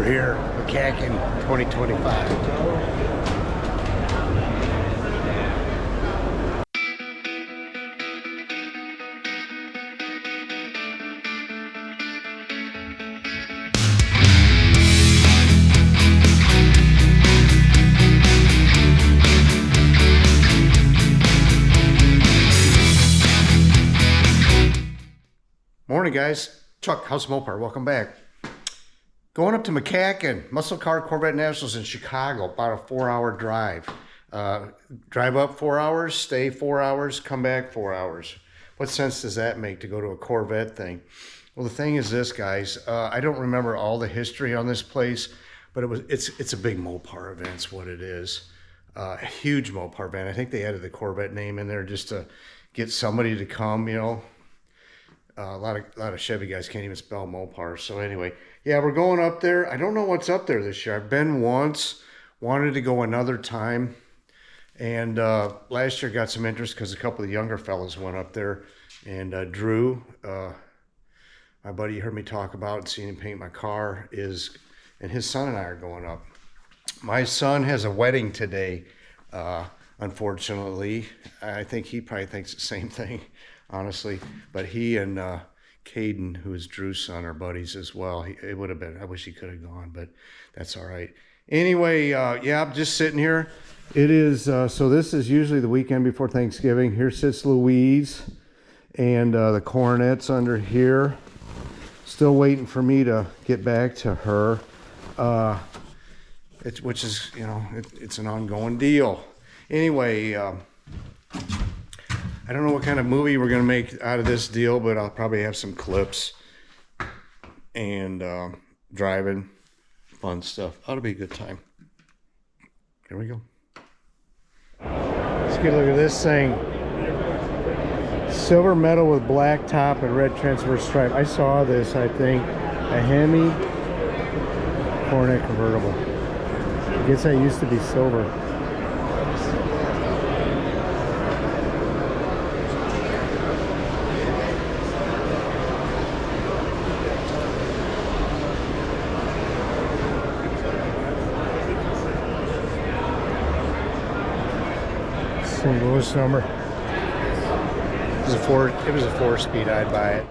here, MCACN 2025. Morning guys, Chuck, House Mopar, welcome back. Going up to MCACN, Muscle Car Corvette Nationals in Chicago, about a 4-hour drive. Drive up 4 hours, stay 4 hours, come back 4 hours. What sense does that make to go to a Corvette thing? Well, the thing is this, guys, I don't remember all the history on this place, but it's a big Mopar event, it's what it is. A huge Mopar event. I think they added the Corvette name in there just to get somebody to come, you know. A lot of Chevy guys can't even spell Mopar. So anyway, yeah, we're going up there. I don't know what's up there this year. I've been once, wanted to go another time. And last year got some interest because a couple of the younger fellas went up there. And Drew, my buddy you heard me talk about and seeing him paint my car, and his son and I are going up. My son has a wedding today, unfortunately. I think he probably thinks the same thing, honestly, but he and Caden, who is Drew's son, are buddies as well. It would have been, I wish he could have gone, but that's all right. Anyway, yeah, I'm just sitting here. It is, so this is usually the weekend before Thanksgiving. Here sits Louise and the Coronet's under here. Still waiting for me to get back to her, which is, you know, it's an ongoing deal. Anyway, I don't know what kind of movie we're going to make out of this deal, but I'll probably have some clips and driving, fun stuff. Ought to be a good time. Here we go. Let's get a look at this thing. Silver metal with black top and red transverse stripe. I saw this, I think. A Hemi Cornet convertible. I guess that used to be silver. St. Louis number. It was a 4-speed, I'd buy it.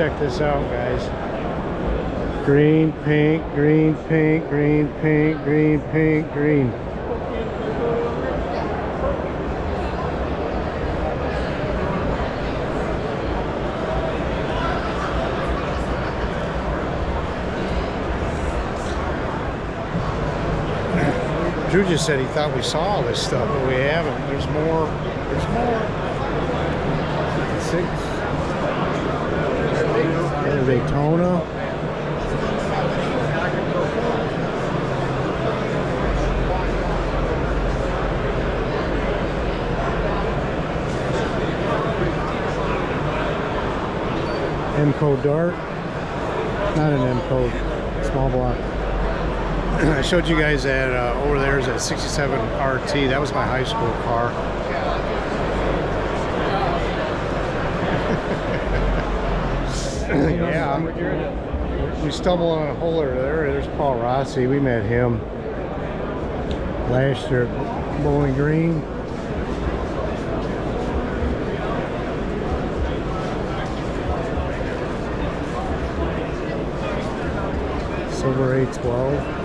check this out, guys. Green, pink, green, pink, green, pink, green, pink, green. Drew just said he thought we saw all this stuff, but we haven't. There's more. There's more. 6. There's Daytona. MCO Dart. Not an MCO, small block. I showed you guys that over there is that 67 RT. That was my high school car. Yeah, we stumbled on a hole there. There's Paul Rossi. We met him last year at Bowling Green. Silver 812.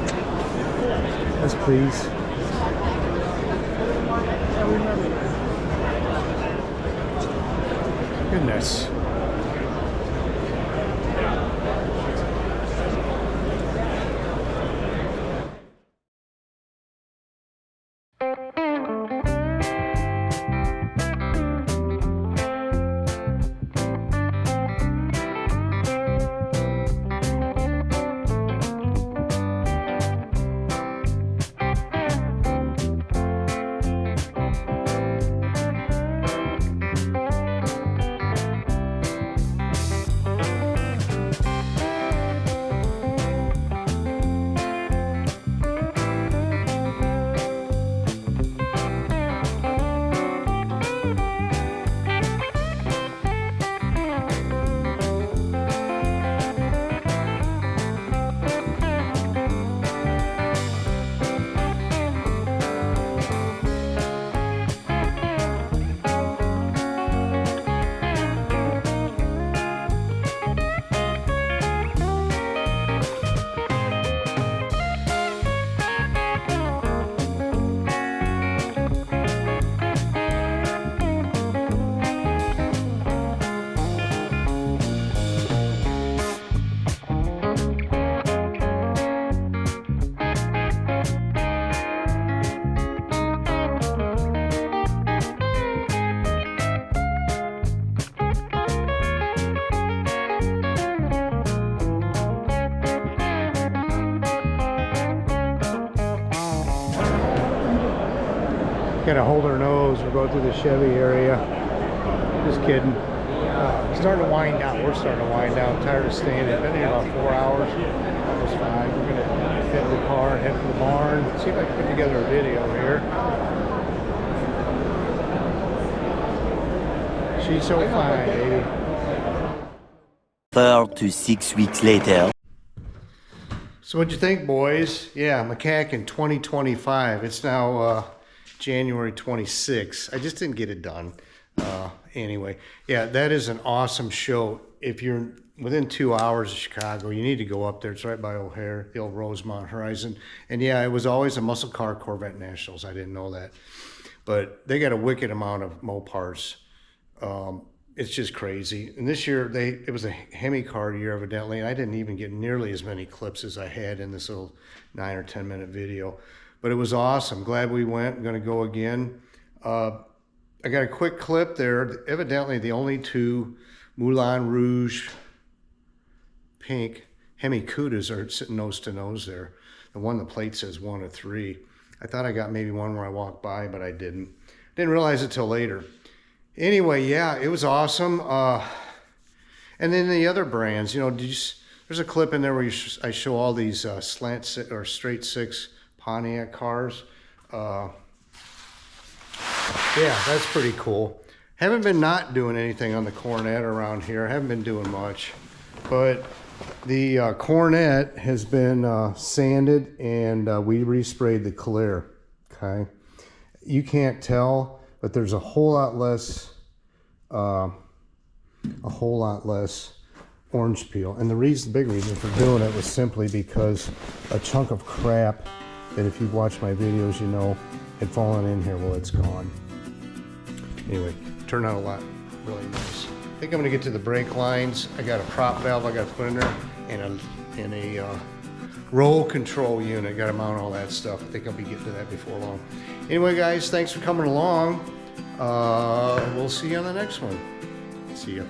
Yes, please. Goodness. Gotta hold our nose. We're going through the Chevy area. Just kidding. Starting to wind down. We're starting to wind down. I'm tired of staying. It's been here about 4 hours. Almost 5. We're gonna head to the car and head to the barn. See if I can put together a video here. She's so fine, baby. 4 to 6 weeks later. So what'd you think, boys? Yeah, MCACN 2025. It's now January 26th. I just didn't get it done. Anyway, yeah, that is an awesome show. If you're within 2 hours of Chicago, you need to go up there. It's right by O'Hare, the old Rosemont Horizon. And yeah, it was always a muscle car Corvette Nationals. I didn't know that. But they got a wicked amount of Mopars. It's just crazy. And this year, it was a Hemi car year, evidently, and I didn't even get nearly as many clips as I had in this little 9 or 10 minute video. But it was awesome. Glad we went. I'm going to go again. I got a quick clip there. Evidently, the only 2 Moulin Rouge pink Hemi Cudas are sitting nose to nose there. The one, the plate says 1 of 3. I thought I got maybe one where I walked by, but I didn't. Didn't realize it till later. Anyway, yeah, it was awesome. And then the other brands, you know, there's a clip in there where I show all these straight 6 Pontiac cars. Yeah, that's pretty cool. Haven't been not doing anything on the Corvette around here. Haven't been doing much. But the Corvette has been sanded, and we resprayed the clear. Okay. You can't tell, but there's a whole lot less orange peel. And the big reason for doing it was simply because a chunk of crap that if you've watched my videos, you know, had fallen in here. Well, it's gone. Anyway, turned out a lot really nice. I think I'm gonna get to the brake lines. I got a prop valve I gotta put in there and a roll control unit. Gotta mount all that stuff. I think I'll be getting to that before long. Anyway, guys, thanks for coming along. We'll see you on the next one. See ya.